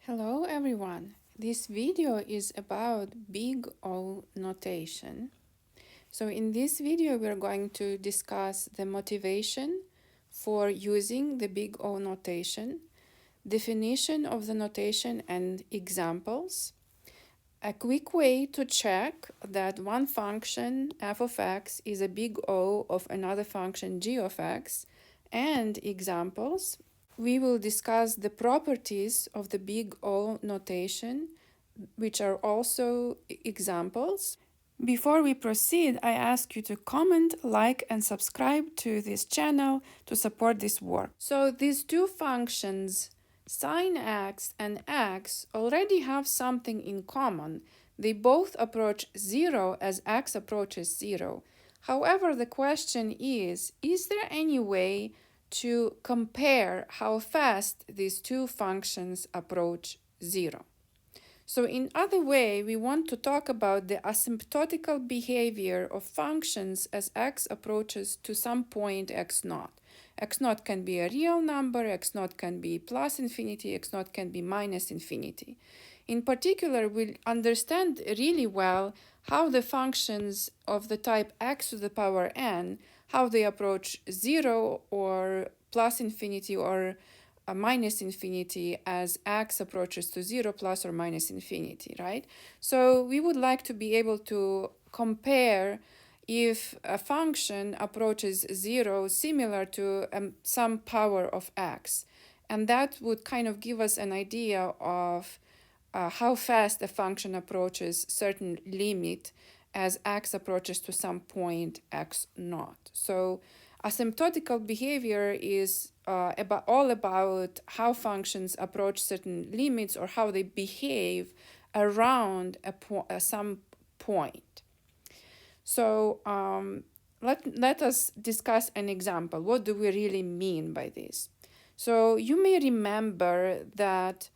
Hello everyone. This video is about big O notation. So in this video we're going to discuss the motivation for using the big O notation, definition of the notation and examples, a quick way to check that one function f of x is a big O of another function g of x, and examples. We will discuss the properties of the big O notation, which are also examples. Before we proceed, I ask you to comment, like, and subscribe to this channel to support this work. So these two functions, sin x and x, already have something in common. They both approach 0 as x approaches 0. However, the question is there any way to compare how fast these two functions approach 0? So in other way, we want to talk about the asymptotical behavior of functions as x approaches to some point x0. x0 can be a real number, x0 can be plus infinity, x0 can be minus infinity. In particular, we'll understand really well how the functions of the type x to the power n, how they approach 0 or plus infinity or minus infinity as x approaches to 0 plus or minus infinity, right? So we would like to be able to compare if a function approaches 0 similar to some power of x. And that would kind of give us an idea of how fast a function approaches certain limit as x approaches to some point x0. So asymptotical behavior is all about how functions approach certain limits or how they behave around some point. So let us discuss an example. What do we really mean by this? So you may remember that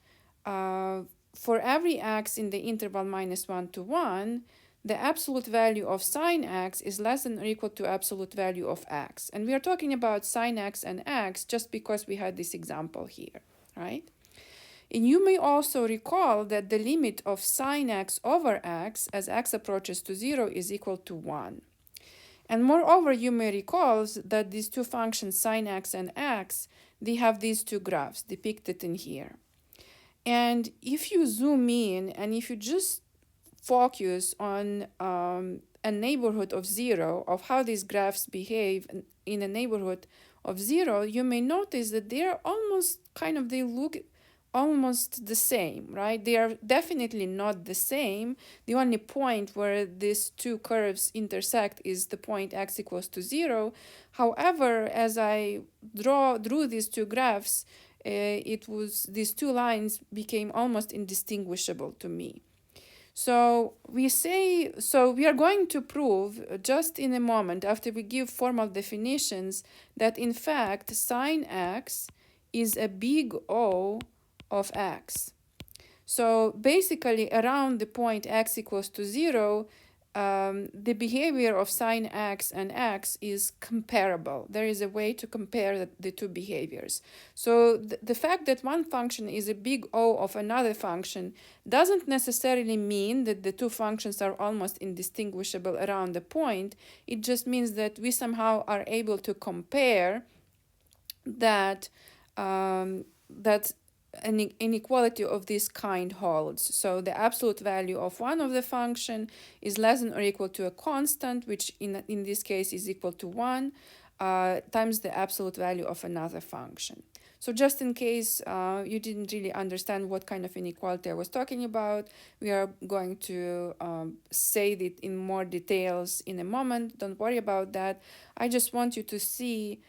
for every x in the interval -1 to 1, the absolute value of sine x is less than or equal to absolute value of x. And we are talking about sine x and x just because we had this example here, right? And you may also recall that the limit of sine x over x as x approaches to 0 is equal to 1. And moreover, you may recall that these two functions, sine x and x, they have these two graphs depicted in here. And if you zoom in and if you just focus on a neighborhood of 0, of how these graphs behave in a neighborhood of 0, you may notice that they're almost they look almost the same, right? They are definitely not the same. The only point where these two curves intersect is the point x equals to 0. However, as I drew these two graphs, these two lines became almost indistinguishable to me. So we are going to prove just in a moment after we give formal definitions that in fact sine x is a big O of x. So basically around the point x equals to 0, the behavior of sine x and x is comparable. There is a way to compare the two behaviors. So the fact that one function is a big O of another function doesn't necessarily mean that the two functions are almost indistinguishable around the point. It just means that we somehow are able to compare that an inequality of this kind holds. So the absolute value of one of the function is less than or equal to a constant, which in this case is equal to 1, times the absolute value of another function. So just in case you didn't really understand what kind of inequality I was talking about, we are going to say it in more details in a moment. Don't worry about that. I just want you to see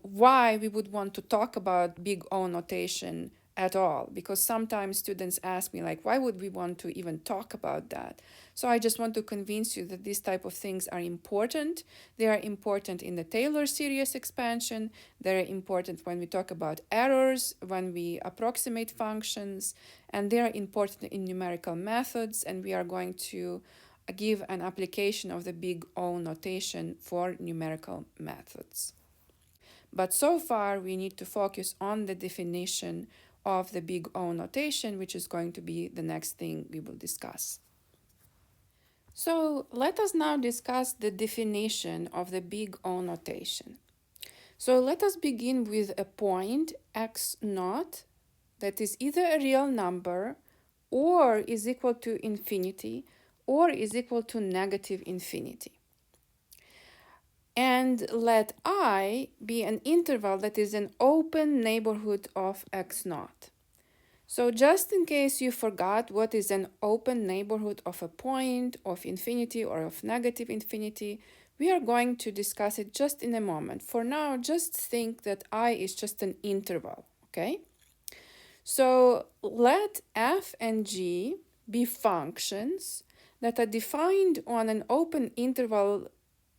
why we would want to talk about big O notation at all, because sometimes students ask me why would we want to even talk about that? So I just want to convince you that these type of things are important. They are important in the Taylor series expansion. They're important when we talk about errors, when we approximate functions, and they are important in numerical methods, and we are going to give an application of the big O notation for numerical methods. But so far, we need to focus on the definition of the big O notation, which is going to be the next thing we will discuss. So let us now discuss the definition of the big O notation. So let us begin with a point x naught that is either a real number or is equal to infinity or is equal to negative infinity. And let I be an interval that is an open neighborhood of x naught. So just in case you forgot what is an open neighborhood of a point, of infinity, or of negative infinity, we are going to discuss it just in a moment. For now, just think that I is just an interval, okay? So let f and g be functions that are defined on an open interval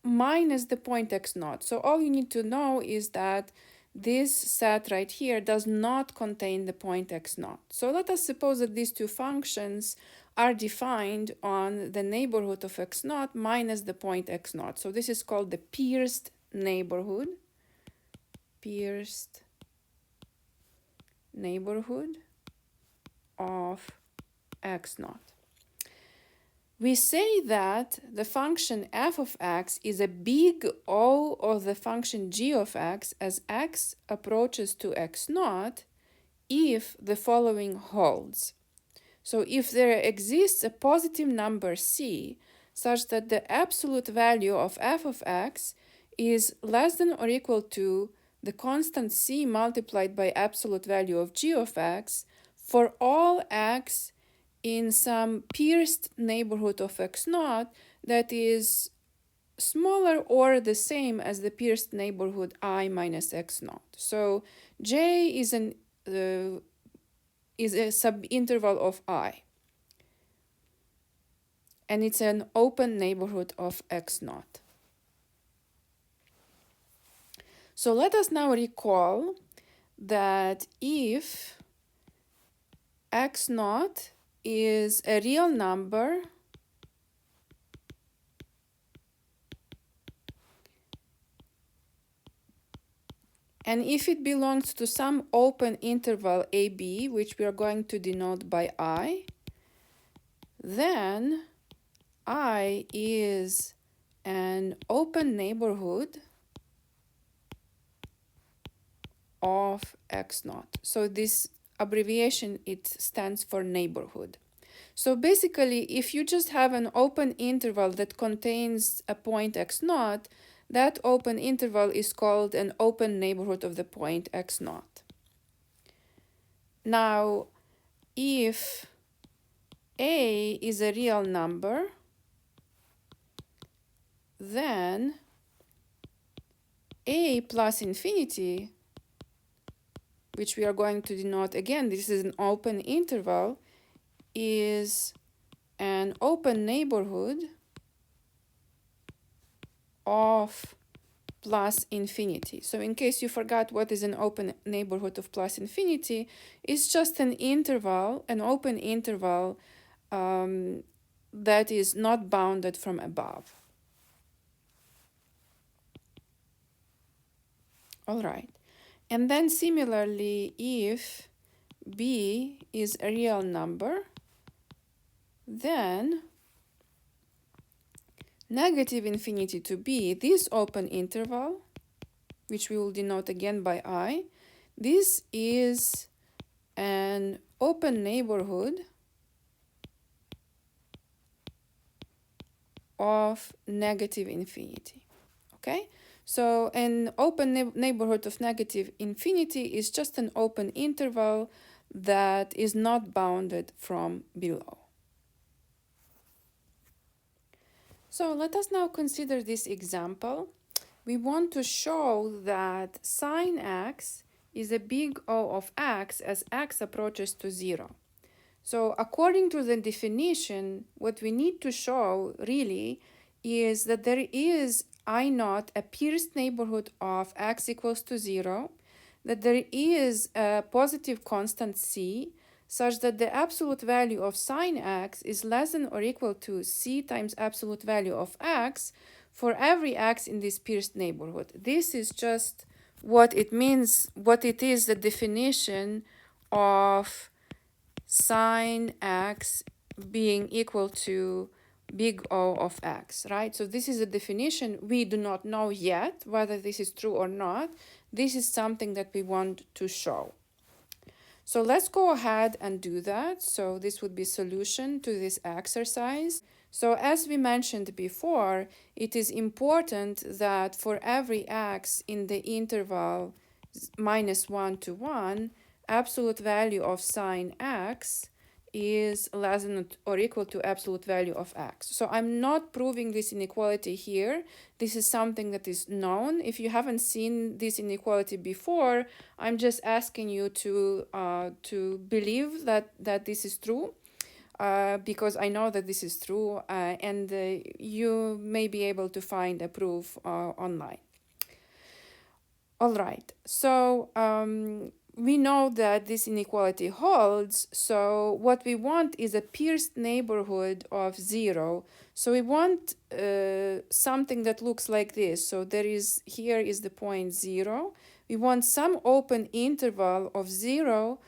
minus the point x naught. So all you need to know is that this set right here does not contain the point x naught. So let us suppose that these two functions are defined on the neighborhood of x naught minus the point x naught. So this is called the pierced neighborhood. Pierced neighborhood of x naught. We say that the function f of x is a big O of the function g of x as x approaches to x naught if the following holds. So if there exists a positive number c such that the absolute value of f of x is less than or equal to the constant c multiplied by absolute value of g of x for all x in some pierced neighborhood of x naught that is smaller or the same as the pierced neighborhood I minus x naught. So J is a subinterval of I, and it's an open neighborhood of x naught. So let us now recall that if x naught is a real number and if it belongs to some open interval AB, which we are going to denote by I, then I is an open neighborhood of x naught. So this abbreviation, it stands for neighborhood. So basically, if you just have an open interval that contains a point x naught, that open interval is called an open neighborhood of the point x naught. Now, if a is a real number, then a plus infinity, which we are going to denote again, this is an open interval, is an open neighborhood of plus infinity. So in case you forgot what is an open neighborhood of plus infinity, it's just an interval, an open interval that is not bounded from above. All right. And then similarly, if b is a real number, then negative infinity to b, this open interval, which we will denote again by I, this is an open neighborhood of negative infinity. Okay? So an open neighborhood of negative infinity is just an open interval that is not bounded from below. So let us now consider this example. We want to show that sine x is a big O of x as x approaches to 0. So according to the definition, what we need to show really is that there is I naught, a pierced neighborhood of x equals to 0, that there is a positive constant c, such that the absolute value of sine x is less than or equal to c times absolute value of x for every x in this pierced neighborhood. This is just what it means, what it is, the definition of sine x being equal to big O of x, right? So this is a definition. We do not know yet whether this is true or not. This is something that we want to show. So let's go ahead and do that. So this would be solution to this exercise. So as we mentioned before, it is important that for every x in the interval -1 to 1, absolute value of sine x is less than or equal to absolute value of x. So I'm not proving this inequality here. This is something that is known. If you haven't seen this inequality before, I'm just asking you to believe that this is true, because I know that this is true, and you may be able to find a proof online. All right, so we know that this inequality holds, so what we want is a pierced neighborhood of 0. So we want something that looks like this. So here is the point 0. We want some open interval of 0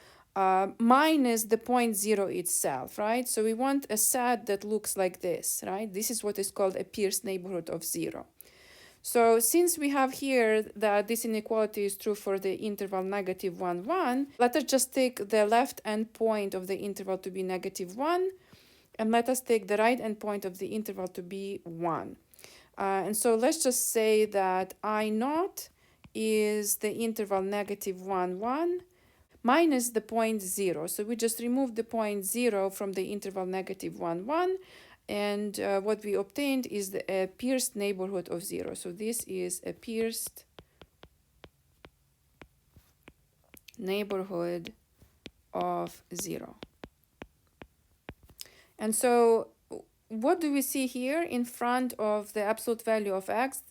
minus the point 0 itself, right? So we want a set that looks like this, right? This is what is called a pierced neighborhood of 0. So since we have here that this inequality is true for the interval -1, 1, let us just take the left endpoint of the interval to be -1, and let us take the right endpoint of the interval to be 1. And so let's just say that I0 is the interval -1, 1, minus the point 0. So we just remove the point 0 from the interval -1, 1, and what we obtained is a pierced neighborhood of 0. So this is a pierced neighborhood of 0. And so what do we see here in front of the absolute value of x?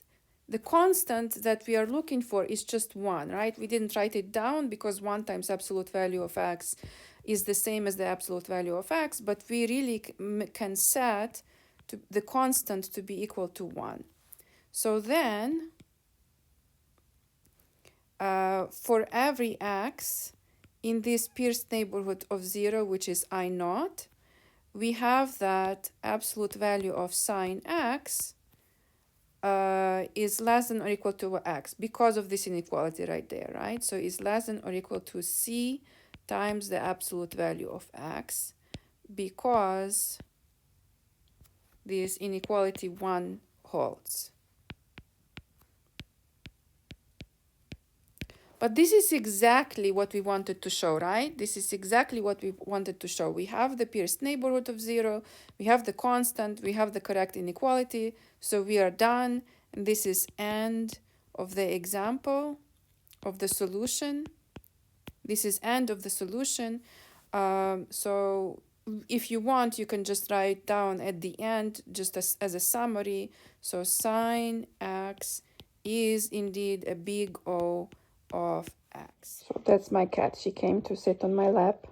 The constant that we are looking for is just 1, right? We didn't write it down because 1 times absolute value of x is the same as the absolute value of x, but we really can set the constant to be equal to 1. So then, for every x in this pierced neighborhood of 0, which is I0, we have that absolute value of sine x is less than or equal to x because of this inequality right there, right? So is less than or equal to c times the absolute value of x, because this inequality 1 holds. But this is exactly what we wanted to show, right? This is exactly what we wanted to show. We have the pierced neighborhood of 0, we have the constant, we have the correct inequality, so we are done. And this is end of the example of the solution. This is end of the solution. So if you want, you can just write down at the end, just as a summary. So sine x is indeed a big O of x. So that's my cat. She came to sit on my lap,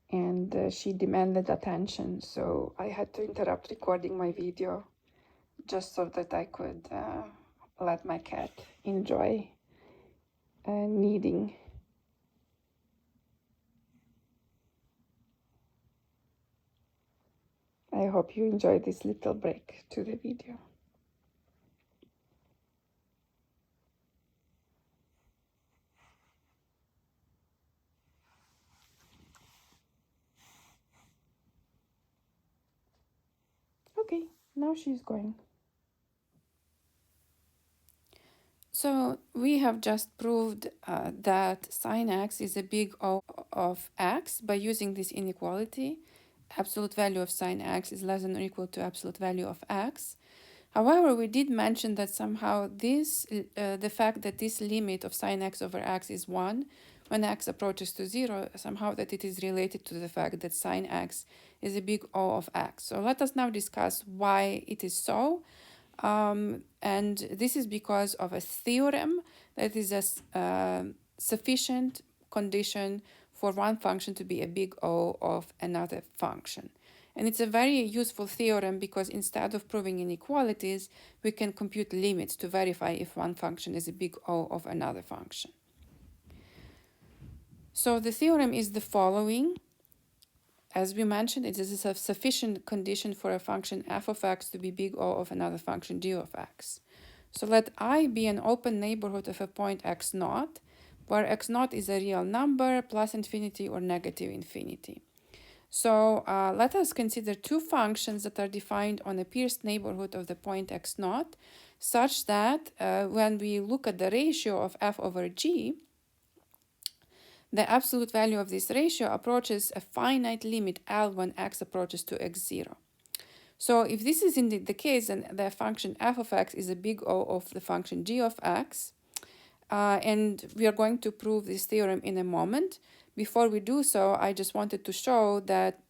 and she demanded attention. So I had to interrupt recording my video just so that I could let my cat enjoy kneading. I hope you enjoyed this little break to the video. Okay, now she's going. So we have just proved that sine x is a big O of x by using this inequality. Absolute value of sine x is less than or equal to absolute value of x. However, we did mention that somehow the fact that this limit of sine x over x is 1 when x approaches to 0, somehow that it is related to the fact that sine x is a big O of x. So let us now discuss why it is so. And this is because of a theorem that is a sufficient condition for one function to be a big O of another function. And it's a very useful theorem because instead of proving inequalities, we can compute limits to verify if one function is a big O of another function. So the theorem is the following. As we mentioned, it is a sufficient condition for a function f of x to be big O of another function g of x. So let I be an open neighborhood of a point x naught, where x naught is a real number, plus infinity or negative infinity. So let us consider two functions that are defined on a pierced neighborhood of the point x naught, such that when we look at the ratio of f over g, the absolute value of this ratio approaches a finite limit L when x approaches to x0. So if this is indeed the case, then the function f of x is a big O of the function g of x. And we are going to prove this theorem in a moment. Before we do so, I just wanted to show that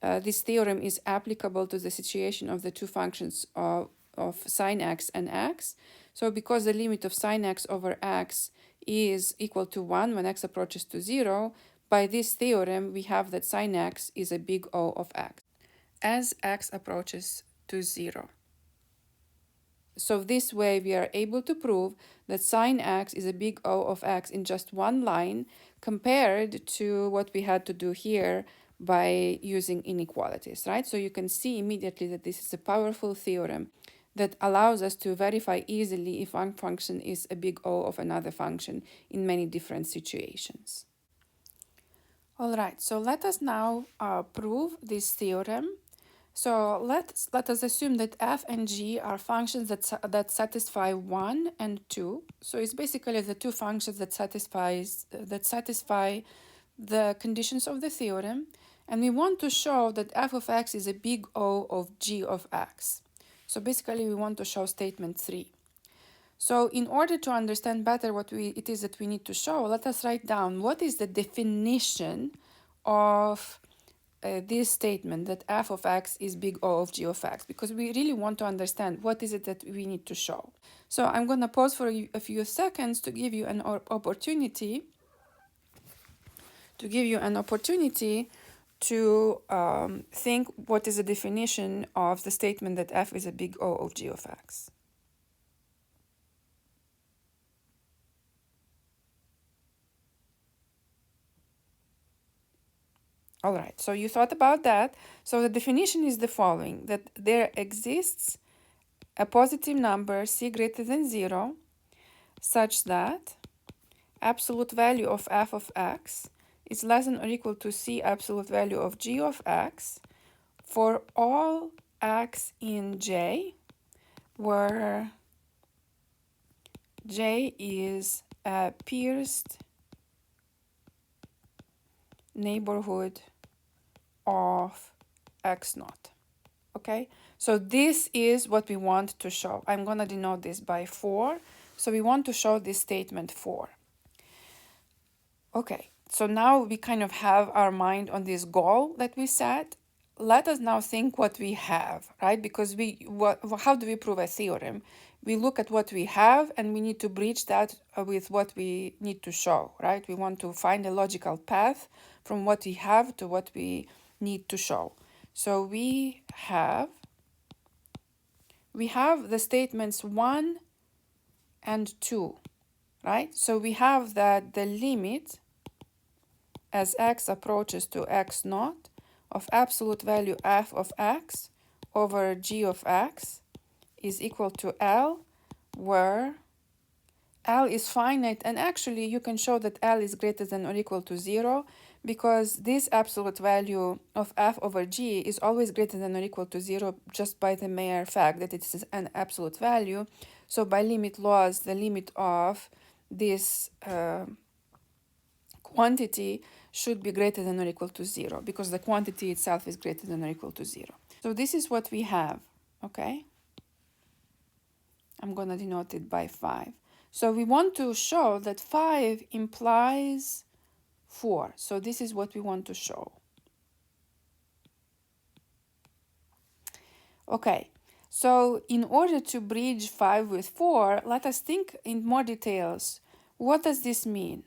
this theorem is applicable to the situation of the two functions of sine x and x. So because the limit of sine x over x is equal to 1 when x approaches to 0, by this theorem we have that sine x is a big O of x as x approaches to 0. So this way we are able to prove that sine x is a big O of x in just one line, compared to what we had to do here by using inequalities, right? So you can see immediately that this is a powerful theorem that allows us to verify easily if one function is a big O of another function in many different situations. All right, so let us now prove this theorem. So let us assume that f and g are functions that satisfy 1 and 2. So it's basically the two functions that satisfy the conditions of the theorem, and we want to show that f of x is a big O of g of x. So basically we want to show statement 3. So in order to understand better what it is that we need to show, let us write down what is the definition of this statement that f of x is big O of g of x, because we really want to understand what is it that we need to show. So I'm going to pause for a few seconds to give you an opportunity to think what is the definition of the statement that f is a big O of g of x. All right, so you thought about that. So the definition is the following, that there exists a positive number c greater than 0 such that absolute value of f of x is less than or equal to c absolute value of g of x for all x in J, where J is a pierced neighborhood of x naught. Okay, so this is what we want to show. I'm going to denote this by 4. So we want to show this statement 4. Okay, so now we kind of have our mind on this goal that we set. Let us now think what we have, right? Because how do we prove a theorem? We look at what we have and we need to bridge that with what we need to show, right? We want to find a logical path from what we have to what we need to show. So we have the statements 1 and 2, right? So we have that the limit as x approaches to x naught of absolute value f of x over g of x is equal to L, where L is finite, and actually you can show that L is greater than or equal to 0, because this absolute value of f over g is always greater than or equal to 0 just by the mere fact that it is an absolute value. So by limit laws, the limit of this quantity should be greater than or equal to 0, because the quantity itself is greater than or equal to 0. So this is what we have, okay? I'm going to denote it by 5. So we want to show that 5 implies 4. So this is what we want to show. Okay, so in order to bridge 5 with 4, let us think in more details. What does this mean?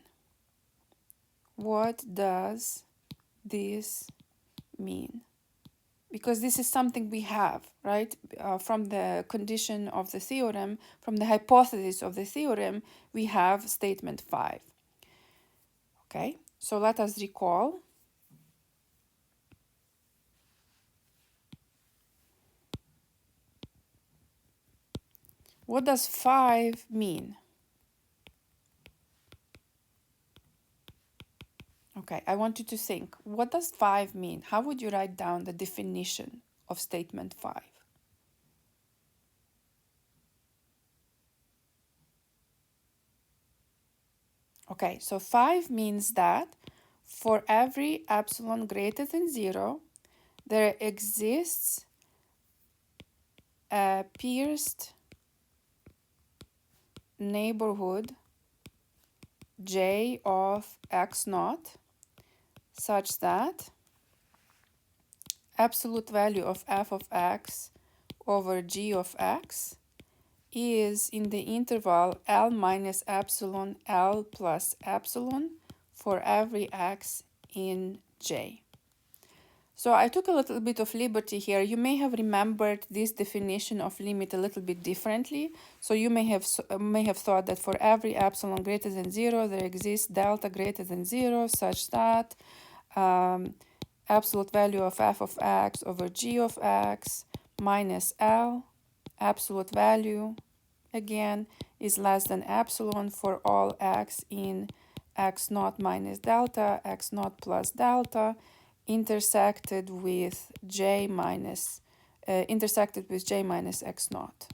What does this mean? Because this is something we have, right? From the condition of the theorem, from the hypothesis of the theorem, we have statement 5. Okay, So let us recall. What does 5 mean? Okay, I want you to think. What does 5 mean? How would you write down the definition of statement 5? Okay, so 5 means that for every epsilon greater than 0, there exists a pierced neighborhood J of x naught such that absolute value of f of x over g of x is in the interval L minus epsilon L plus epsilon for every x in J. So I took a little bit of liberty here. You may have remembered this definition of limit a little bit differently. So you may have thought that for every epsilon greater than 0, there exists delta greater than 0 such that absolute value of f of x over g of x minus L, absolute value, again, is less than epsilon for all x in x naught minus delta, x naught plus delta, intersected with j minus x naught.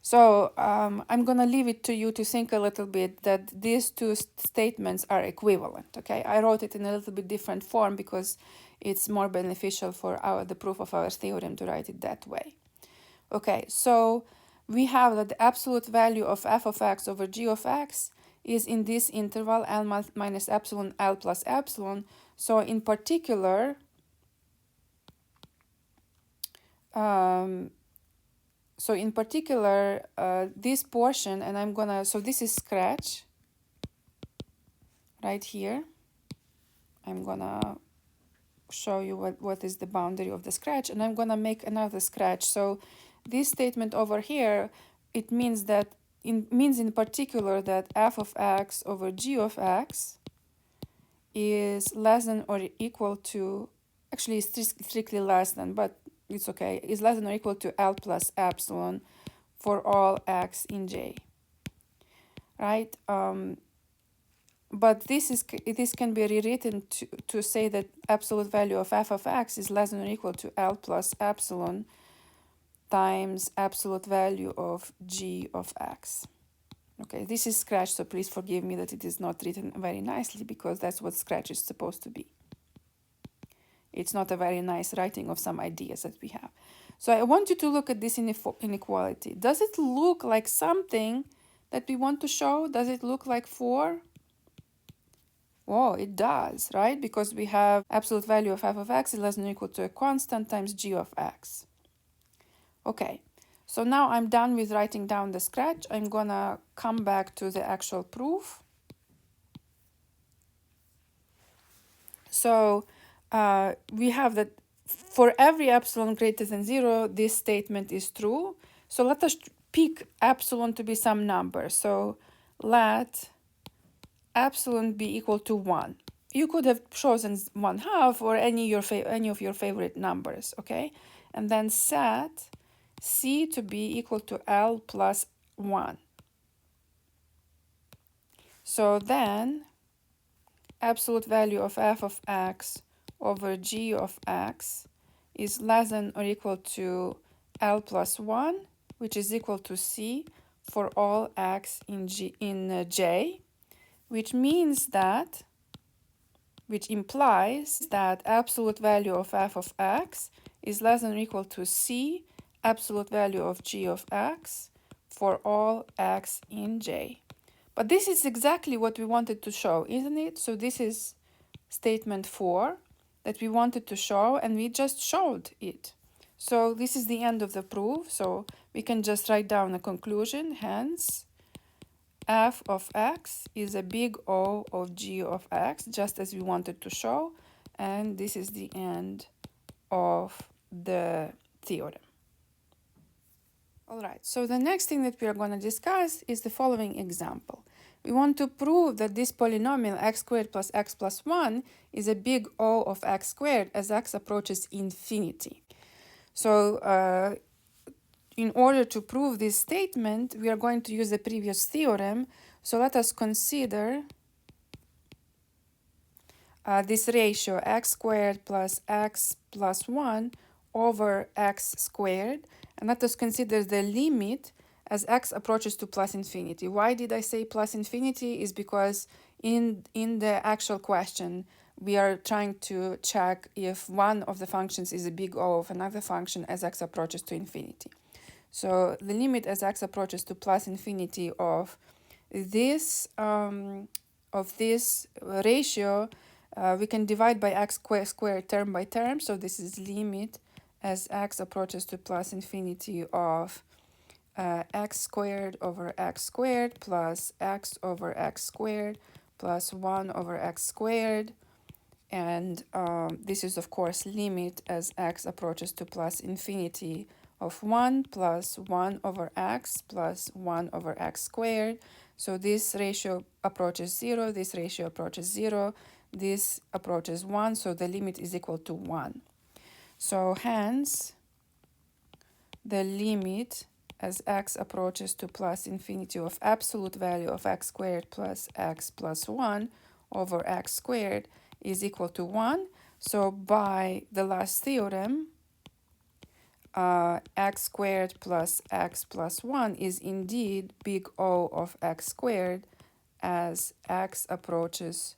So I'm going to leave it to you to think a little bit that these two statements are equivalent. Okay, I wrote it in a little bit different form because it's more beneficial for the proof of our theorem to write it that way. Okay, so we have that the absolute value of f of x over g of x is in this interval L minus epsilon L plus epsilon. So in particular, this portion, and I'm gonna, so this is scratch right here. I'm gonna show you what is the boundary of the scratch, and I'm gonna make another scratch. So this statement over here, it means that in particular that f of x over g of x is less than or equal to, actually it's strictly less than, but it's okay, is less than or equal to L plus epsilon for all x in J, right? But this can be rewritten to say that absolute value of f of x is less than or equal to L plus epsilon times absolute value of g of x. Okay, this is Scratch, so please forgive me that it is not written very nicely because that's what Scratch is supposed to be. It's not a very nice writing of some ideas that we have. So I want you to look at this inequality. Does it look like something that we want to show? Does it look like 4? Oh, it does, right? Because we have absolute value of f of x is less than or equal to a constant times g of x. Okay, so now I'm done with writing down the scratch. I'm gonna come back to the actual proof. So we have that for every epsilon greater than 0, this statement is true. So let us pick epsilon to be some number. So let epsilon be equal to 1. You could have chosen 1/2 or any of your favorite numbers, okay? And then set c to be equal to L plus 1. So then absolute value of f of x over g of x is less than or equal to L plus 1, which is equal to c for all x in J, which implies that absolute value of f of x is less than or equal to c absolute value of g of x for all x in J. But this is exactly what we wanted to show, isn't it? So this is statement 4 that we wanted to show, and we just showed it. So this is the end of the proof. So we can just write down a conclusion. Hence, f of x is a big O of g of x, just as we wanted to show. And this is the end of the theorem. All right, so the next thing that we are going to discuss is the following example. we want to prove that this polynomial x squared plus x plus 1 is a big O of x squared as x approaches infinity. So in order to prove this statement, we are going to use the previous theorem. So let us consider this ratio x squared plus x plus 1 over x squared. And let us consider the limit as x approaches to plus infinity. Why did I say plus infinity? Is because in the actual question, we are trying to check if one of the functions is a big O of another function as x approaches to infinity. So the limit as x approaches to plus infinity of this ratio, we can divide by x squared term by term. So this is limit as x approaches to plus infinity of x squared over x squared plus x over x squared plus 1 over x squared. And this is, of course, limit as x approaches to plus infinity of 1 plus 1 over x plus 1 over x squared. So this ratio approaches 0, this ratio approaches 0, this approaches 1, so the limit is equal to 1. So hence, the limit as x approaches to plus infinity of absolute value of x squared plus x plus 1 over x squared is equal to 1. So by the last theorem, x squared plus x plus 1 is indeed big O of x squared as x approaches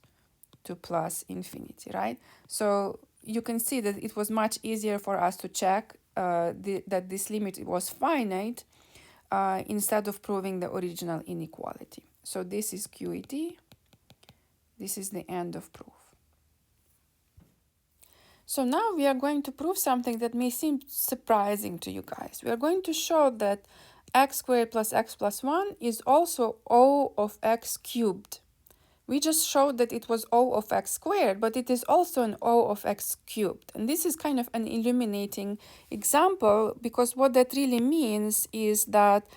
to plus infinity, right? So you can see that it was much easier for us to check that this limit was finite instead of proving the original inequality. So this is QED. This is the end of proof. So now we are going to prove something that may seem surprising to you guys. We are going to show that x squared plus x plus 1 is also O of x cubed. We just showed that it was O of x squared, but it is also an O of x cubed. And this is kind of an illuminating example, because what that really means is that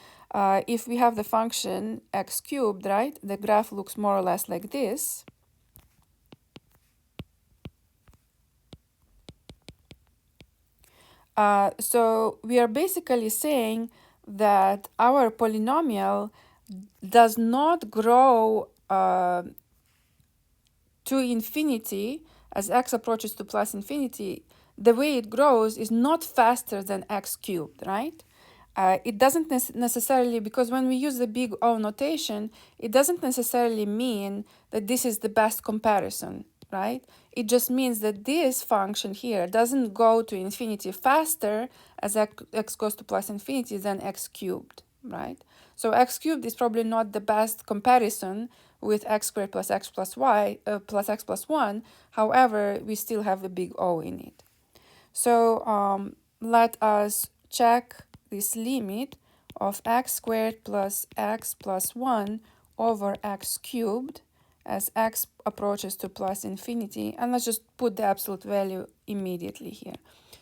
if we have the function x cubed, right, the graph looks more or less like this. So we are basically saying that our polynomial does not grow to infinity as x approaches to plus infinity. The way it grows is not faster than x cubed, right? It doesn't necessarily, because when we use the big O notation, it doesn't necessarily mean that this is the best comparison, right? It just means that this function here doesn't go to infinity faster as x goes to plus infinity than x cubed, right? So x cubed is probably not the best comparison with x squared plus x plus y plus x plus 1. However, we still have a big O in it. So let us check this limit of x squared plus x plus 1 over x cubed as x approaches to plus infinity. And let's just put the absolute value immediately here.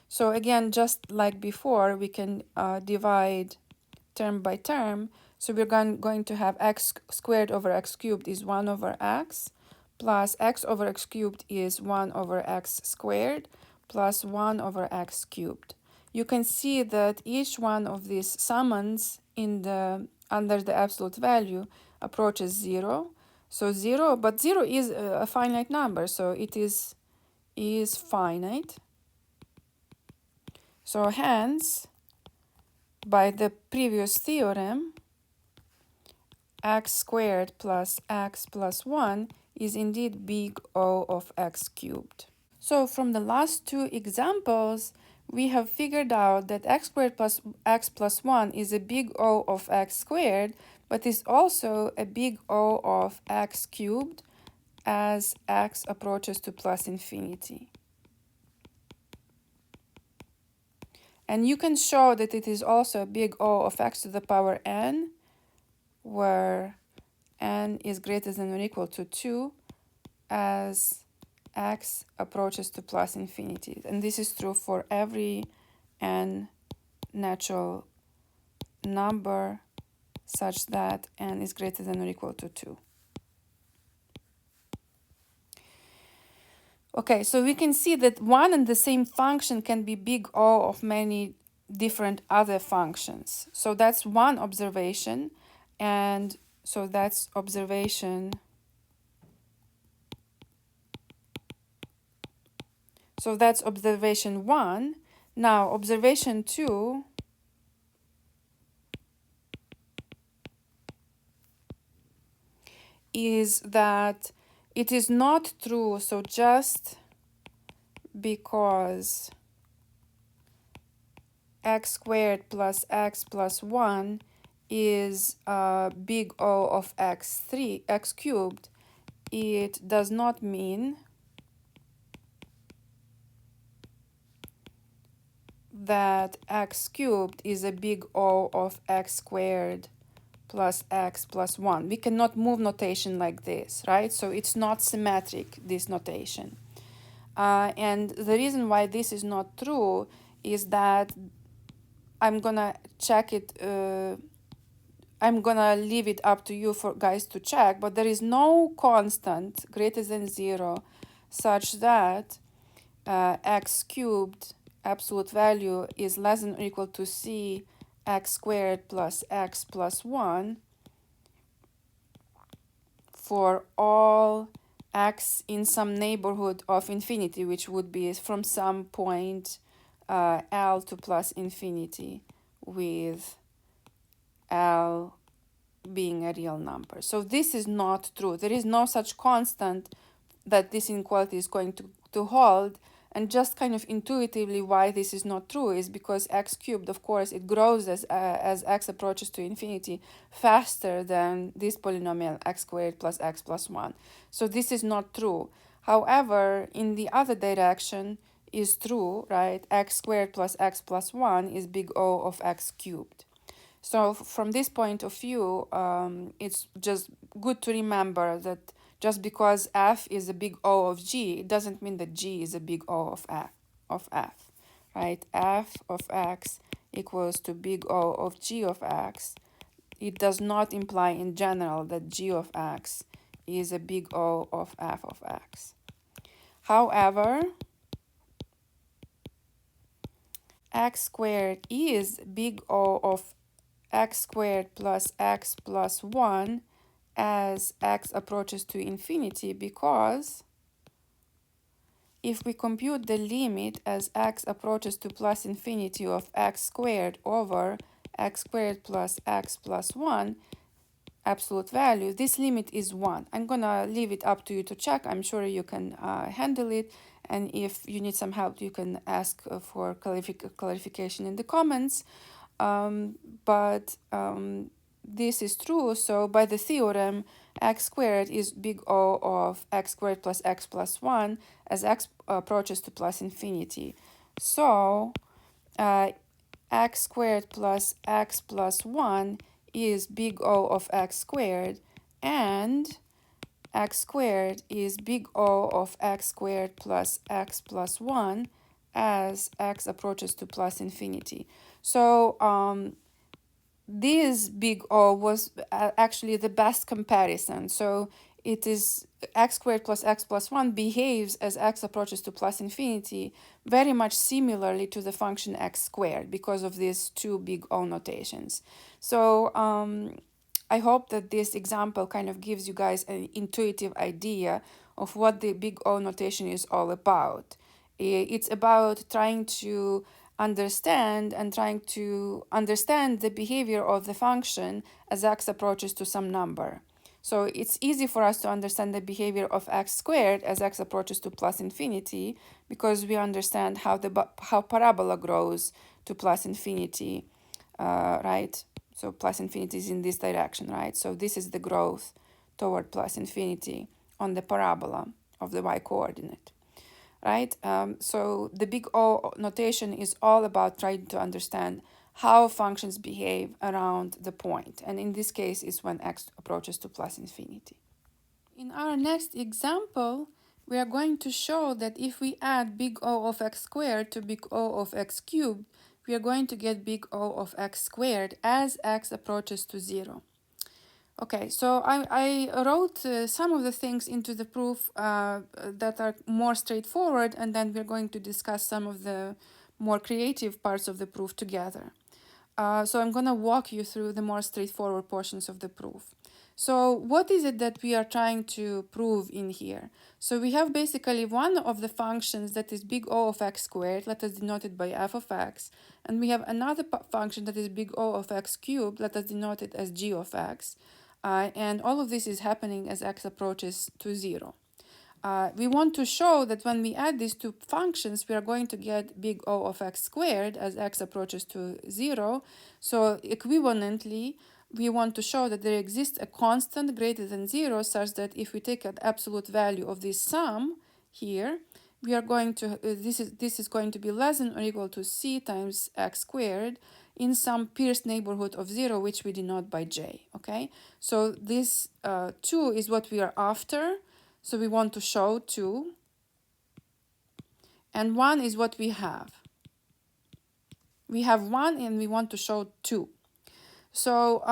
So again, just like before, we can divide term by term. So we're going to have x squared over x cubed is 1 over x, plus x over x cubed is 1 over x squared, plus 1 over x cubed. You can see that each one of these summands under the absolute value approaches 0. So 0, but 0 is a finite number, so it is finite. So hence, by the previous theorem, x squared plus x plus 1 is indeed big O of x cubed. So from the last two examples, we have figured out that x squared plus x plus 1 is a big O of x squared, but is also a big O of x cubed as x approaches to plus infinity. And you can show that it is also a big O of x to the power n, where n is greater than or equal to 2 as x approaches to plus infinity. And this is true for every n natural number such that n is greater than or equal to 2. Okay, so we can see that one and the same function can be big O of many different other functions. So that's one observation, and so that's observation. So that's observation 1. Now observation 2 is that it is not true, so just because x squared plus x plus 1 is big O of x cubed, it does not mean that x cubed is a big O of x squared plus x plus 1. We cannot move notation like this, right? So it's not symmetric, this notation. And the reason why this is not true is that I'm gonna check it, I'm gonna leave it up to you for guys to check, but there is no constant greater than 0 such that x cubed absolute value is less than or equal to c x squared plus x plus 1 for all x in some neighborhood of infinity, which would be from some point L to plus infinity, with L being a real number. So this is not true. There is no such constant that this inequality is going to hold. And just kind of intuitively why this is not true is because x cubed, of course, it grows as x approaches to infinity faster than this polynomial x squared plus x plus 1. So this is not true. However, in the other direction is true, right? X squared plus x plus 1 is big O of x cubed. So from this point of view, it's just good to remember that just because f is a big O of g, it doesn't mean that g is a big O of f, right? F of x equals to big O of g of x. It does not imply in general that g of x is a big O of f of x. However, x squared is big O of x squared plus x plus 1 as x approaches to infinity, because if we compute the limit as x approaches to plus infinity of x squared over x squared plus x plus 1 absolute value, this limit is 1. I'm gonna leave it up to you to check. I'm sure you can handle it, and if you need some help, you can ask for clarification in the comments. But this is true, so by the theorem, x squared is big O of x squared plus x plus 1 as x approaches to plus infinity. So x squared plus x plus 1 is big O of x squared, and x squared is big O of x squared plus x plus 1 as x approaches to plus infinity. So this big O was actually the best comparison. So it is x squared plus x plus 1 behaves as x approaches to plus infinity very much similarly to the function x squared because of these two big O notations. So I hope that this example kind of gives you guys an intuitive idea of what the big O notation is all about. It's about trying to understand the behavior of the function as x approaches to some number. So it's easy for us to understand the behavior of x squared as x approaches to plus infinity because we understand how parabola grows to plus infinity, right? So plus infinity is in this direction, right? So this is the growth toward plus infinity on the parabola of the y-coordinate, right? So the big O notation is all about trying to understand how functions behave around the point. And in this case, is when x approaches to plus infinity. In our next example, we are going to show that if we add big O of x squared to big O of x cubed, we are going to get big O of x squared as x approaches to 0. Okay, so I wrote some of the things into the proof that are more straightforward, and then we're going to discuss some of the more creative parts of the proof together. So I'm going to walk you through the more straightforward portions of the proof. So what is it that we are trying to prove in here? So we have basically one of the functions that is big O of x squared, let us denote it by f of x, and we have another function that is big O of x cubed, let us denote it as g of x, and all of this is happening as x approaches to 0. We want to show that when we add these two functions, we are going to get big O of x squared as x approaches to 0. So equivalently, we want to show that there exists a constant greater than 0 such that if we take an absolute value of this sum here, we are going to, this is going to be less than or equal to c times x squared in some pierced neighborhood of 0, which we denote by j, okay? So this 2 is what we are after. So we want to show 2, and 1 is what we have. We have 1 and we want to show 2. So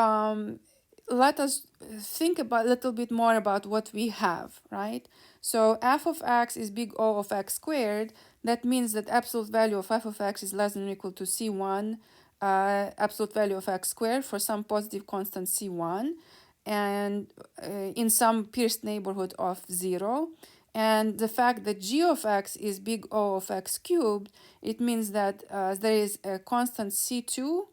let us think about a little bit more about what we have, right? So f of x is big O of x squared. That means that absolute value of f of x is less than or equal to c1 absolute value of x squared for some positive constant c1, and in some pierced neighborhood of 0. And the fact that g of x is big O of x cubed, it means that there is a constant c2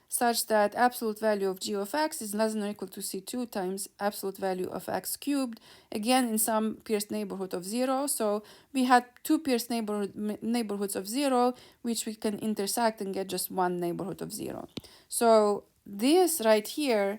such that absolute value of g of x is less than or equal to c2 times absolute value of x cubed, again in some pierced neighborhood of 0. So we had two pierced neighborhoods of 0, which we can intersect and get just one neighborhood of 0. So this right here,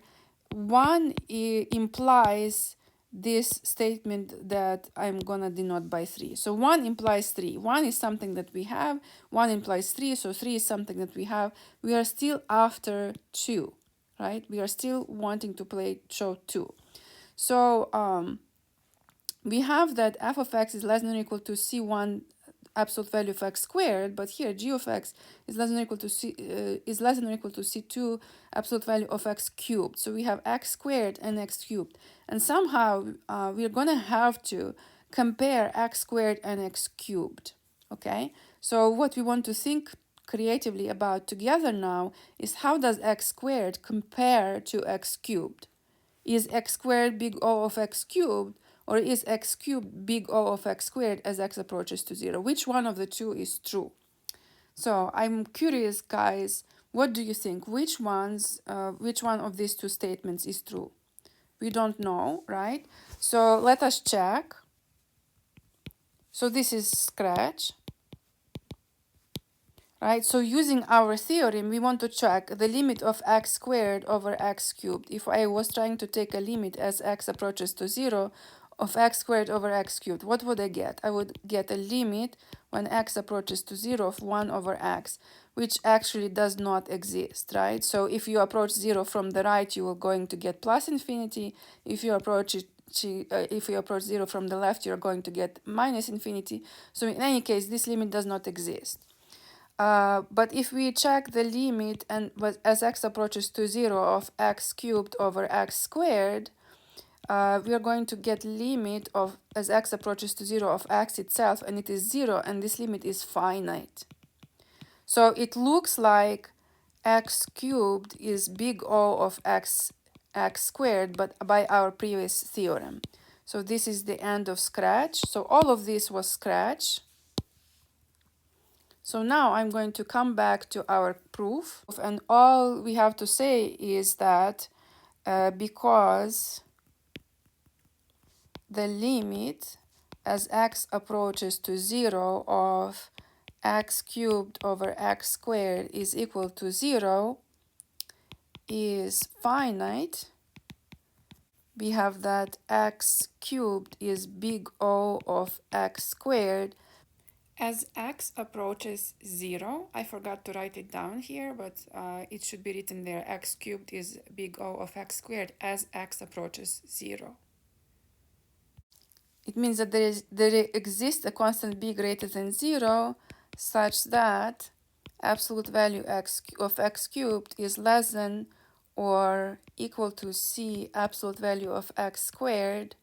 1 implies this statement that I'm gonna denote by 3. So 1 implies 3. 1 is something that we have. 1 implies 3, so 3 is something that we have. We are still after 2, right? We are still wanting to show 2. So we have that f of x is less than or equal to c1 absolute value of x squared, but here g of x is less than or equal to c2 absolute value of x cubed. So we have x squared and x cubed, and somehow we're gonna have to compare x squared and x cubed. Okay, so what we want to think creatively about together now is how does x squared compare to x cubed? Is x squared big O of x cubed, or is x cubed big O of x squared as x approaches to 0? Which one of the two is true? So I'm curious, guys, what do you think? Which one of these two statements is true? We don't know, right? So let us check. So this is scratch. Right, so using our theorem, we want to check the limit of x squared over x cubed. If I was trying to take a limit as x approaches to 0 of x squared over x cubed, what would I get? I would get a limit when x approaches to 0 of 1 over x, which actually does not exist, right? So if you approach 0 from the right, you are going to get plus infinity. If you approach 0 from the left, you're going to get minus infinity. So in any case, this limit does not exist. But if we check the limit and as x approaches to 0 of x cubed over x squared, we are going to get limit of as x approaches to 0 of x itself, and it is 0, and this limit is finite. So it looks like x cubed is big O of x squared, but by our previous theorem. So this is the end of scratch. So all of this was scratch. So now I'm going to come back to our proof, and all we have to say is that because the limit as x approaches to 0 of x cubed over x squared is equal to 0 is finite, we have that x cubed is big O of x squared. As x approaches 0, I forgot to write it down here, but it should be written there. X cubed is big O of x squared as x approaches 0. It means that there exists a constant b greater than 0 such that absolute value of x cubed is less than or equal to c absolute value of x squared.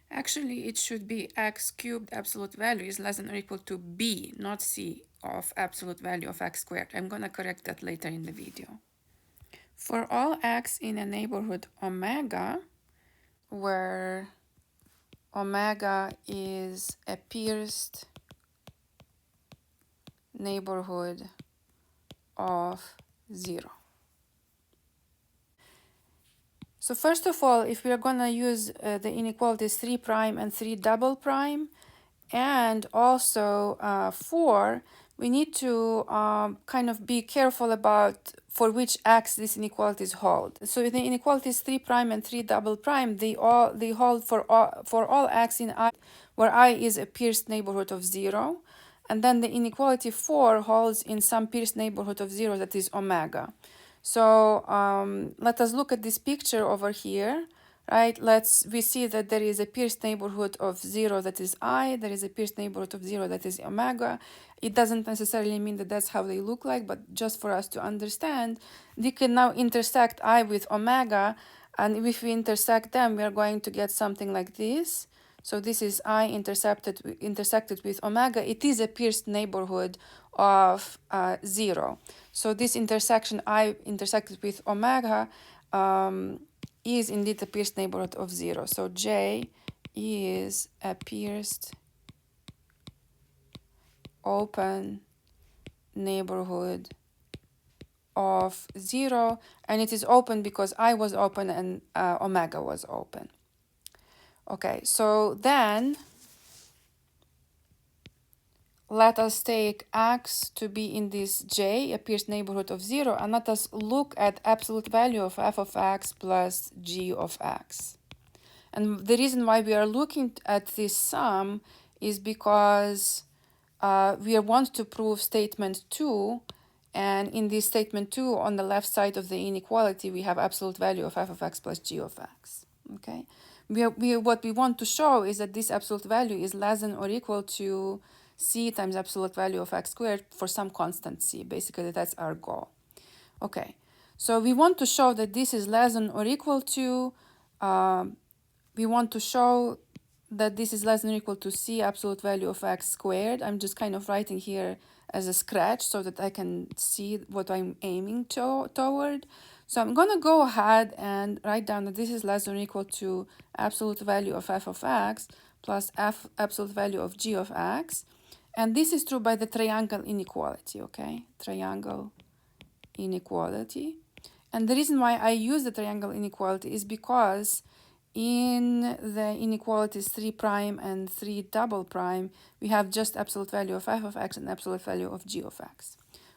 Actually, it should be x cubed absolute value is less than or equal to b, not c of absolute value of x squared. I'm going to correct that later in the video. For all x in a neighborhood omega, where omega is a pierced neighborhood of 0. So first of all, if we are going to use the inequalities 3 prime and 3 double prime, and also 4, we need to kind of be careful about for which x these inequalities hold. So the inequalities 3 prime and 3 double prime, they hold for all x in I, where I is a pierced neighborhood of 0. And then the inequality 4 holds in some pierced neighborhood of 0, that is omega. So let us look at this picture over here, right? We see that there is a pierced neighborhood of 0, that is I. There is a pierced neighborhood of 0, that is omega. It doesn't necessarily mean that that's how they look like, but just for us to understand, we can now intersect I with omega. And if we intersect them, we are going to get something like this. So this is I intersected with omega. It is a pierced neighborhood of 0. So this intersection I intersected with omega is indeed a pierced neighborhood of 0. So J is a pierced open neighborhood of 0, and it is open because I was open and omega was open. Okay, so then let us take x to be in this J, a pierced neighborhood of 0, and let us look at absolute value of f of x plus g of x. And the reason why we are looking at this sum is because we want to prove statement 2, and in this statement 2, on the left side of the inequality, we have absolute value of f of x plus g of x. Okay, what we want to show is that this absolute value is less than or equal to c times absolute value of x squared for some constant c. Basically, that's our goal. Okay, so we want to show that this is less than or equal to, we want to show that this is less than or equal to c absolute value of x squared. I'm just kind of writing here as a scratch so that I can see what I'm aiming toward. So I'm going to go ahead and write down that this is less than or equal to absolute value of f of x plus absolute value of g of x. And this is true by the triangle inequality, okay? Triangle inequality. And the reason why I use the triangle inequality is because in the inequalities 3 prime and 3 double prime, we have just absolute value of f of x and absolute value of g of x.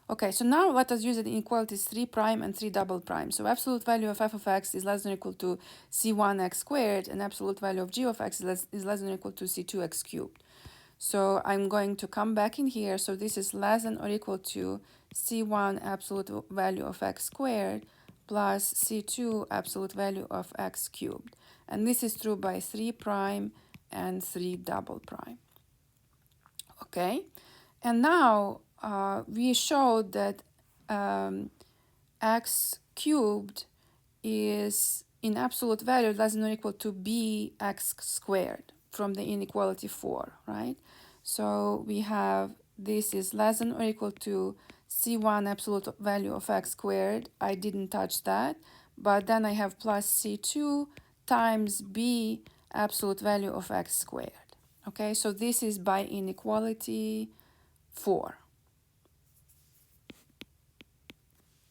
Okay, so now let us use the inequalities 3 prime and 3 double prime. So absolute value of f of x is less than or equal to c1x squared, and absolute value of g of x is less than or equal to c2x cubed. So I'm going to come back in here. So this is less than or equal to c1 absolute value of x squared plus c2 absolute value of x cubed. And this is true by 3 prime and 3 double prime. Okay, and now we showed that x cubed is in absolute value less than or equal to bx squared from the inequality 4, right? So we have this is less than or equal to c1 absolute value of x squared. I didn't touch that, but then I have plus c2 times b absolute value of x squared. Okay, so this is by inequality 4.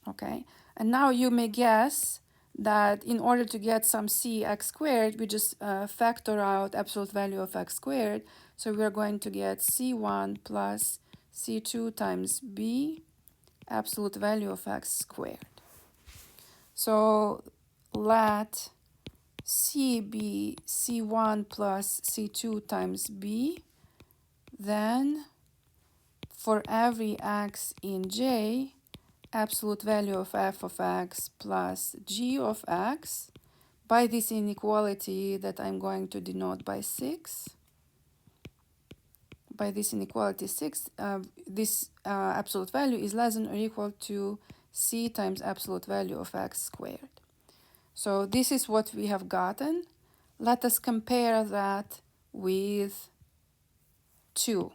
Okay, and now you may guess that in order to get some c x squared, we just factor out absolute value of x squared. So we are going to get c1 plus c2 times b absolute value of x squared. So let c be c1 plus c2 times b. Then for every x in J, absolute value of f of x plus g of x by this inequality that I'm going to denote by 6. By this inequality 6, this absolute value is less than or equal to c times absolute value of x squared. So this is what we have gotten. Let us compare that with 2.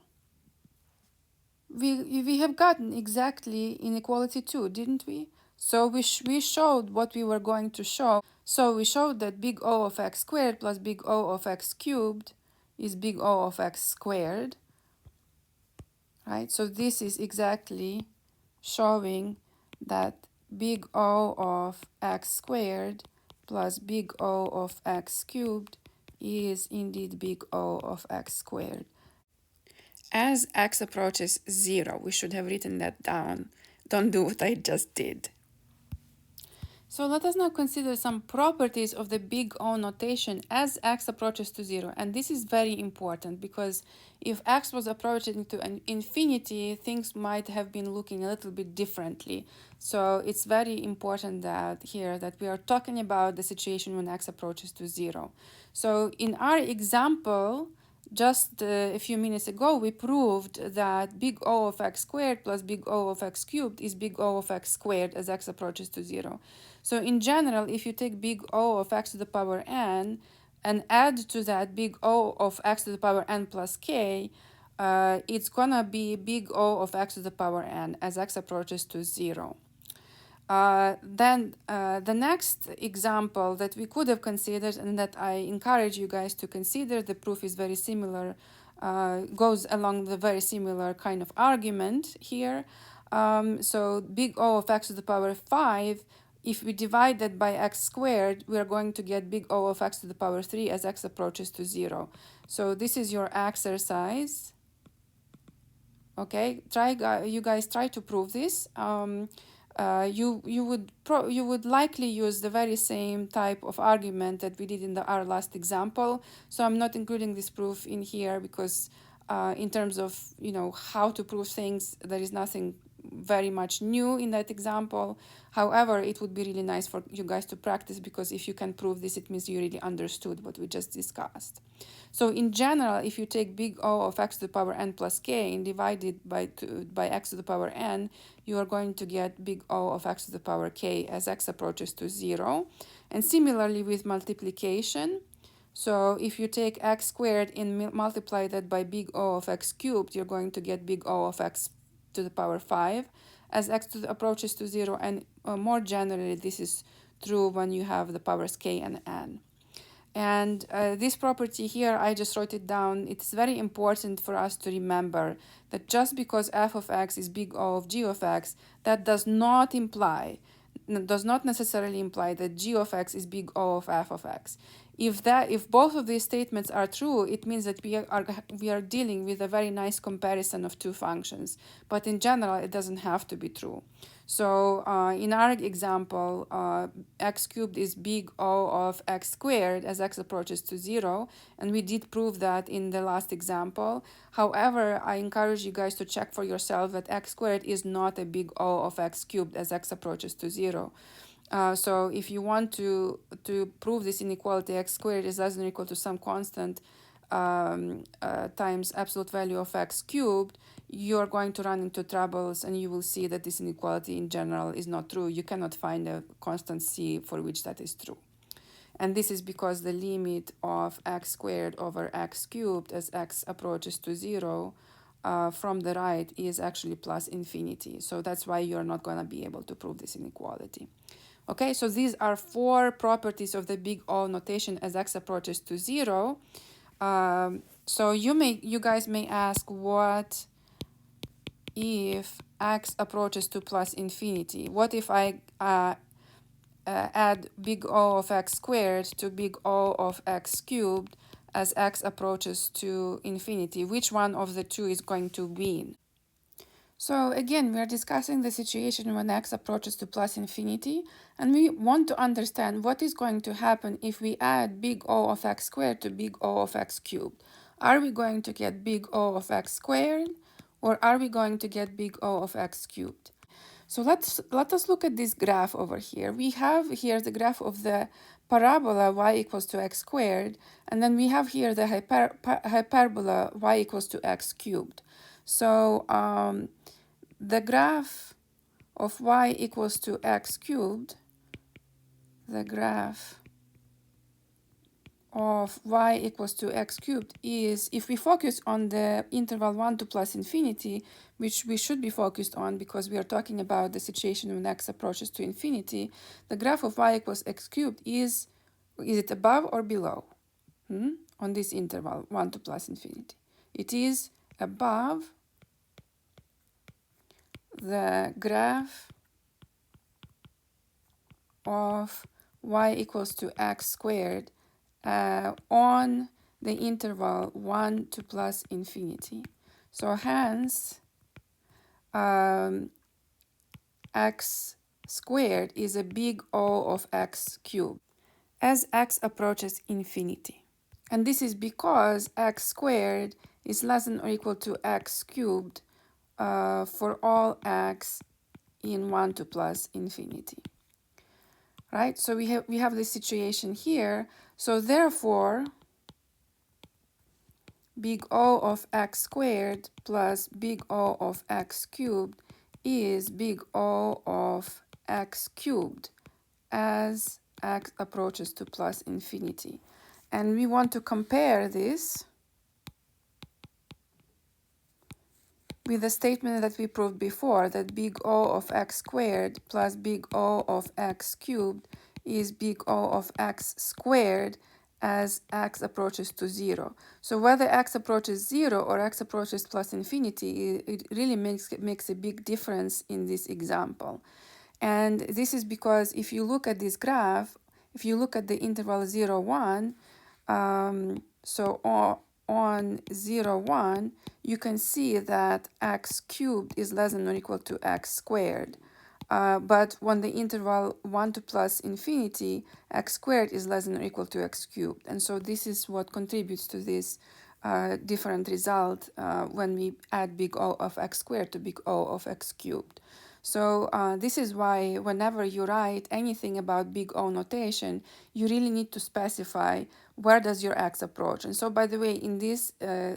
We have gotten exactly inequality 2, didn't we? So we showed what we were going to show. So we showed that big O of x squared plus big O of x cubed is big O of x squared, right? So this is exactly showing that big O of x squared plus big O of x cubed is indeed big O of x squared. As x approaches 0, we should have written that down. Don't do what I just did. So let us now consider some properties of the big O notation as x approaches to 0. And this is very important because if x was approaching to an infinity, things might have been looking a little bit differently. So it's very important that here that we are talking about the situation when x approaches to 0. So in our example, just a few minutes ago, we proved that big O of x squared plus big O of x cubed is big O of x squared as x approaches to 0. So in general, if you take big O of x to the power n and add to that big O of x to the power n plus k, it's gonna be big O of x to the power n as x approaches to 0. Then the next example that we could have considered and that I encourage you guys to consider, the proof is very similar, goes along the very similar kind of argument here. So big O of x to the power 5, if we divide that by x squared, we are going to get big O of x to the power 3 as x approaches to 0. So this is your exercise. Okay, you guys try to prove this. You would likely use the very same type of argument that we did in our last example. So I'm not including this proof in here because in terms of how to prove things, there is nothing very much new in that example. However, it would be really nice for you guys to practice because if you can prove this, it means you really understood what we just discussed. So in general, if you take big O of x to the power n plus k and divide it by x to the power n, you are going to get big O of x to the power k as x approaches to 0. And similarly with multiplication, so if you take x squared and multiply that by big O of x cubed, you're going to get big O of x to the power 5 as x approaches to 0. And more generally, this is true when you have the powers k and n. And this property here, I just wrote it down. It's very important for us to remember that just because f of x is big O of g of x, that does not necessarily imply that g of x is big O of f of x. If both of these statements are true, it means that we are dealing with a very nice comparison of two functions. But in general, it doesn't have to be true. So in our example, x cubed is big O of x squared as x approaches to 0. And we did prove that in the last example. However, I encourage you guys to check for yourself that x squared is not a big O of x cubed as x approaches to 0. So if you want to prove this inequality, x squared is less than or equal to some constant times absolute value of x cubed, you're going to run into troubles and you will see that this inequality in general is not true. You cannot find a constant c for which that is true. And this is because the limit of x squared over x cubed as x approaches to 0 from the right is actually plus infinity. So that's why you're not going to be able to prove this inequality. Okay, so these are 4 properties of the big O notation as x approaches to 0. So you guys may ask, what if x approaches to plus infinity? What if I add big O of x squared to big O of x cubed as x approaches to infinity? Which one of the two is going to win? So again, we are discussing the situation when x approaches to plus infinity, and we want to understand what is going to happen if we add big O of x squared to big O of x cubed. Are we going to get big O of x squared, or are we going to get big O of x cubed? So let us look at this graph over here. We have here the graph of the parabola y equals to x squared, and then we have here the hyperbola y equals to x cubed. So the graph of y equals to x cubed, the graph of y equals to x cubed is, if we focus on the interval 1 to plus infinity, which we should be focused on because we are talking about the situation when x approaches to infinity, the graph of y equals x cubed is it above or below on this interval 1 to plus infinity? It is above the graph of y equals to x squared on the interval 1 to plus infinity. So hence, x squared is a big O of x cubed as x approaches infinity. And this is because x squared is less than or equal to x cubed for all x in 1 to plus infinity. Right? So we have this situation here. So therefore, big O of x squared plus big O of x cubed is big O of x cubed as x approaches to plus infinity. And we want to compare this with the statement that we proved before, that big O of x squared plus big O of x cubed is big O of x squared as x approaches to 0. So whether x approaches 0 or x approaches plus infinity, it really makes a big difference in this example. And this is because if you look at this graph, if you look at the interval 0, 1, so on 0, 1, you can see that x cubed is less than or equal to x squared. But when the interval 1 to plus infinity, x squared is less than or equal to x cubed. And so this is what contributes to this different result when we add big O of x squared to big O of x cubed. So this is why whenever you write anything about big O notation, you really need to specify where does your x approach. And so by the way, in this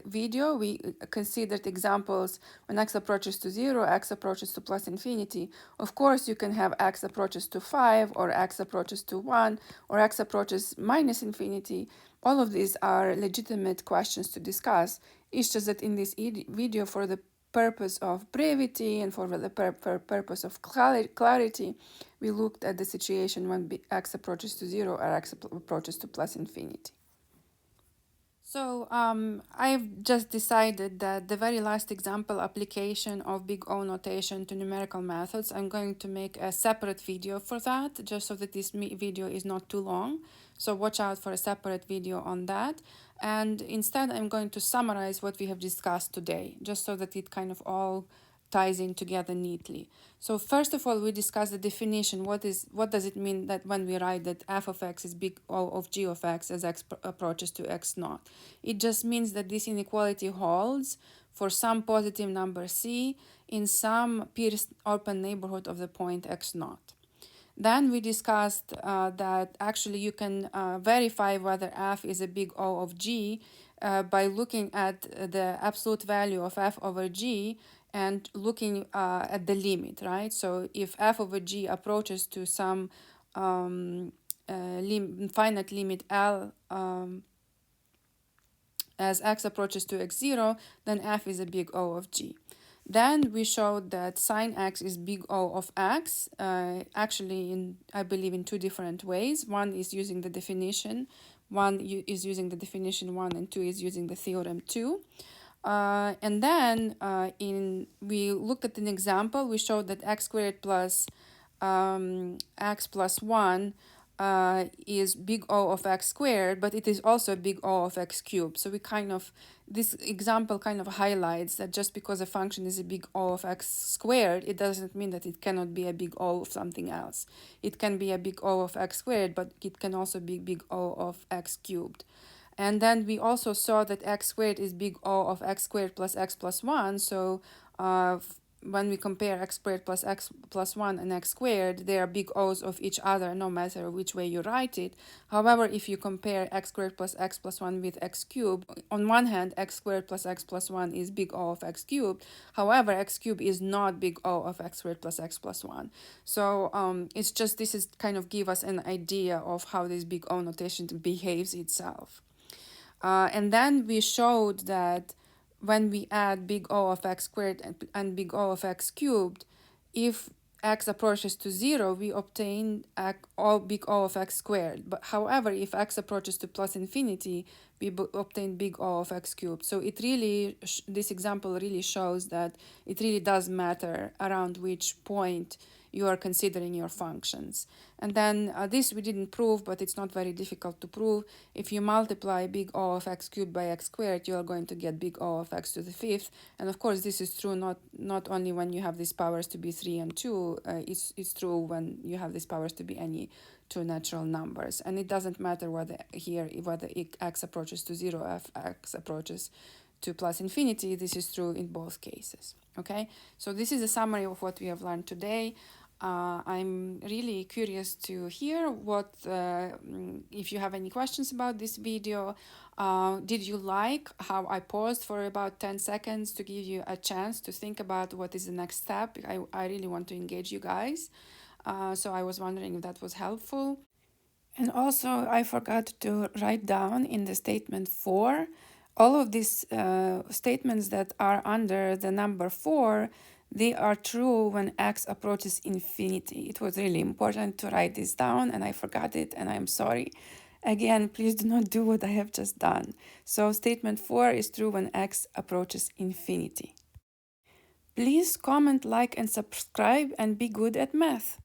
video, we considered examples when x approaches to 0, x approaches to plus infinity. Of course, you can have x approaches to 5, or x approaches to 1, or x approaches minus infinity. All of these are legitimate questions to discuss. It's just that in this video, for the purpose of brevity and for the purpose of clarity, we looked at the situation when x approaches to 0 or x approaches to plus infinity. So I've just decided that the very last example application of big O notation to numerical methods, I'm going to make a separate video for that, just so that this video is not too long. So watch out for a separate video on that. And instead, I'm going to summarize what we have discussed today, just so that it kind of all ties in together neatly. So first of all, we discussed the definition. What does it mean that when we write that f of x is big O of g of x as x approaches to x naught? It just means that this inequality holds for some positive number c in some pierced open neighborhood of the point x naught. Then we discussed that actually you can verify whether f is a big O of g by looking at the absolute value of f over g and looking at the limit, right? So if f over g approaches to some finite limit L as x approaches to x0, then f is a big O of g. Then we showed that sine x is big O of x, actually I believe in two different ways. One is using the definition, one is using the definition 1, and 2 is using the theorem 2. And then we looked at an example. We showed that x squared plus x plus 1 is big O of x squared, but it is also big O of x cubed. So this example kind of highlights that just because a function is a big O of x squared, it doesn't mean that it cannot be a big O of something else. It can be a big O of x squared, but it can also be big O of x cubed. And then we also saw that x squared is big O of x squared plus x plus 1. So when we compare x squared plus x plus 1 and x squared, they are big O's of each other, no matter which way you write it. However, if you compare x squared plus x plus 1 with x cubed, on one hand, x squared plus x plus 1 is big O of x cubed. However, x cubed is not big O of x squared plus x plus 1. So it's just, this is kind of give us an idea of how this big O notation behaves itself. And then we showed that when we add big O of x squared and big O of x cubed, if x approaches to 0, we obtain big O of x squared. But however, if x approaches to plus infinity, we obtain big O of x cubed. So it really, this example really shows that it really does matter around which point you are considering your functions. And then this we didn't prove, but it's not very difficult to prove. If you multiply big O of x cubed by x squared, you are going to get big O of x to the fifth. And of course, this is true not only when you have these powers to be 3 and 2, it's true when you have these powers to be any two natural numbers. And it doesn't matter whether x approaches to 0 or x approaches to plus infinity. This is true in both cases. Okay, so this is a summary of what we have learned today. I'm really curious to hear what, if you have any questions about this video. Did you like how I paused for about 10 seconds to give you a chance to think about what is the next step? I really want to engage you guys. So I was wondering if that was helpful. And also, I forgot to write down in the statement 4, all of these statements that are under the number 4, they are true when x approaches infinity. It was really important to write this down, and I forgot it, and I'm sorry. Again, please do not do what I have just done. So statement 4 is true when x approaches infinity. Please comment, like, and subscribe, and be good at math.